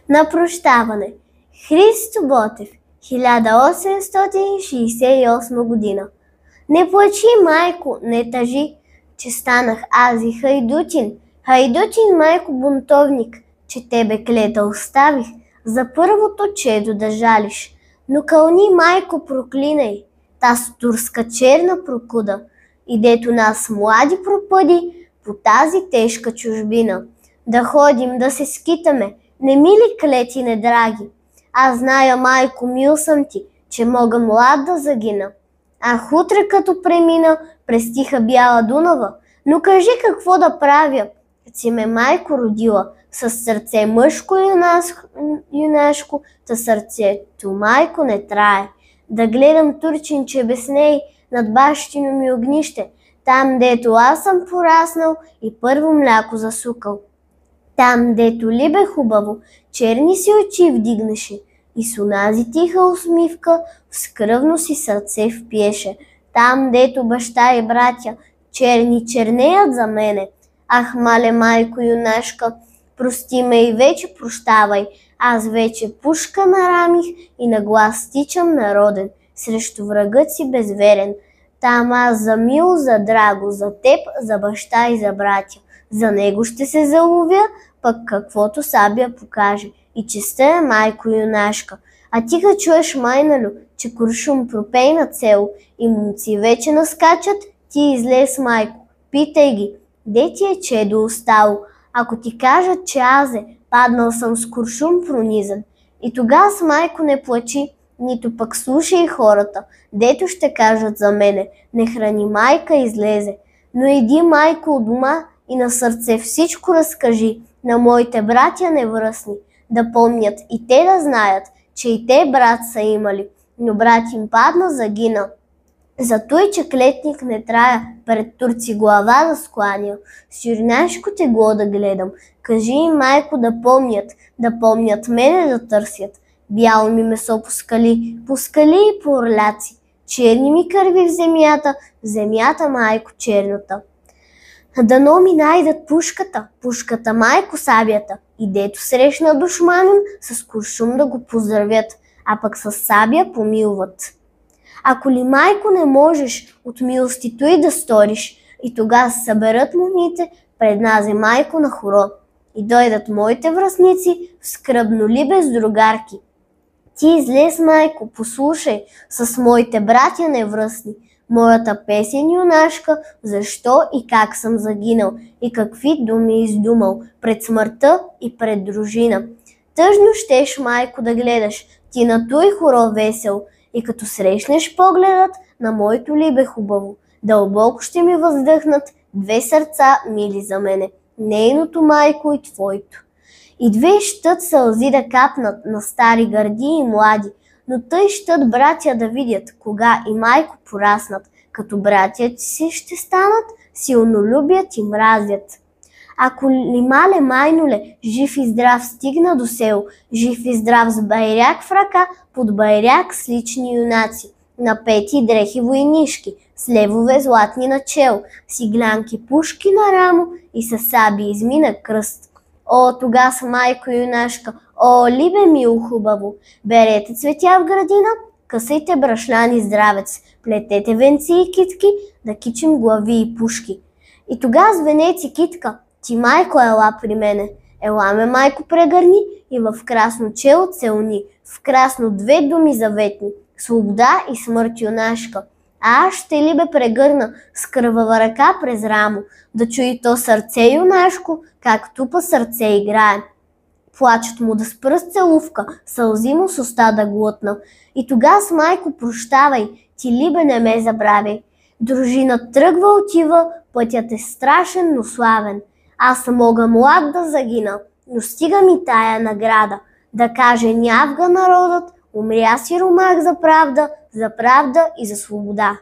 На прощаване. Христо Ботев, 1868 година. Не плачи, майко, не тъжи, че станах аз и хайдутин. Хайдутин, майко, бунтовник, че тебе клета оставих, за първото чедо да жалиш. Но кълни, майко, проклинай, таз турска черна прокуда, и дето нас млади пропъди по тази тежка чужбина. Да ходим, да се скитаме, не мили клети, не драги. Аз зная, майко, мил съм ти, че мога млад да загина. Ах, утре като премина през тиха бяла Дунава, но кажи какво да правя, си ме майко родила, с сърце мъжко юнашко, та сърцето майко не трае. Да гледам турчинче без ней над бащино ми огнище, там дето аз съм пораснал и първо мляко засукал. Там дето ли бе хубаво, черни си очи вдигнеше и с онази тиха усмивка в скръвно си сърце впиеше. Там дето баща и братя черни чернеят за мене. Ах, мале майко юнашка, прости ме и вече прощавай. Аз вече пушка нарамих и на глас тичам народен, срещу врагът си безверен. Там аз за мило, за драго, за теб, за баща и за братя. За него ще се заловя, пък каквото сабя покаже. И честа е, майко юнашка. А ти га чуеш, майналю, че куршум пропей на цел и момци вече наскачат, ти излез, майко. Питай ги, де ти е чедо остало? Ако ти кажат, че аз паднал съм с куршум пронизан. И тогава, майко, не плачи, нито пък слушай хората, дето ще кажат за мене. Не храни, майка, излезе. Но иди, майко, от дома и на сърце всичко разкажи на моите братя невръстни, да помнят и те да знаят, че и те брат са имали, но брат им падна, загина. Затой, че клетник не трая пред турци глава да скланя, с юрнашко тегло да гледам. Кажи им, майко, да помнят мене да търсят. Бяло ми месо по скали и по орляци, черни ми кърви в земята, майко, черната. Дано ми найдат пушката, майко, сабята, и дето срещна душманин, с куршум да го поздравят, а пък с сабя помилват. Ако ли, майко, не можеш от милости той да сториш, и тогава съберат момите пред назе, майко, на хоро, и дойдат моите връстници в скръбно ли без другарки. Ти излез, майко, послушай с моите братя невръстни моята песен юнашка, защо и как съм загинал и какви думи издумал пред смъртта и пред дружина. Тъжно щеш, майко, да гледаш ти на той хоро весел и като срещнеш погледът на моето либе хубаво, дълбоко ще ми въздъхнат две сърца мили за мене, нейното, майко, и твоето. И две щат сълзи да капнат на стари гърди и млади, но тъй щат братя да видят, кога и майко пораснат, като братят си ще станат, силно любят и мразят. Ако ли, мале майнуле, жив и здрав стигна до село, жив и здрав с байрак в ръка, под байрак с лични юнаци, на пети дрехи войнишки, с левове златни на чел, с иглянки пушки на рамо и с саби измина кръст. О, тогас, майко юнашка, о, либе мило хубаво, берете цветя в градина, късайте брашляни здравец, плетете венци и китки, да кичим глави и пушки. И тогас венеци китка, ти, майко, ела при мене, ела ме, майко, прегърни и в красно чело целуни, в красно две думи заветни, свобода и смърт юнашка. А аз ще ли бе прегърна с кървава ръка през рамо, да чуи то сърце юнашко, как тупа сърце играе. Плачът му да спра с целувка, сълзи му с уста да глътна. И тогас, майко, прощавай, ти либе не ме забравяй. Дружина тръгва, отива, пътят е страшен, но славен. Аз мога млад да загина, но стига ми тая награда, да каже нявга народът, умря си ромах за правда и за свобода.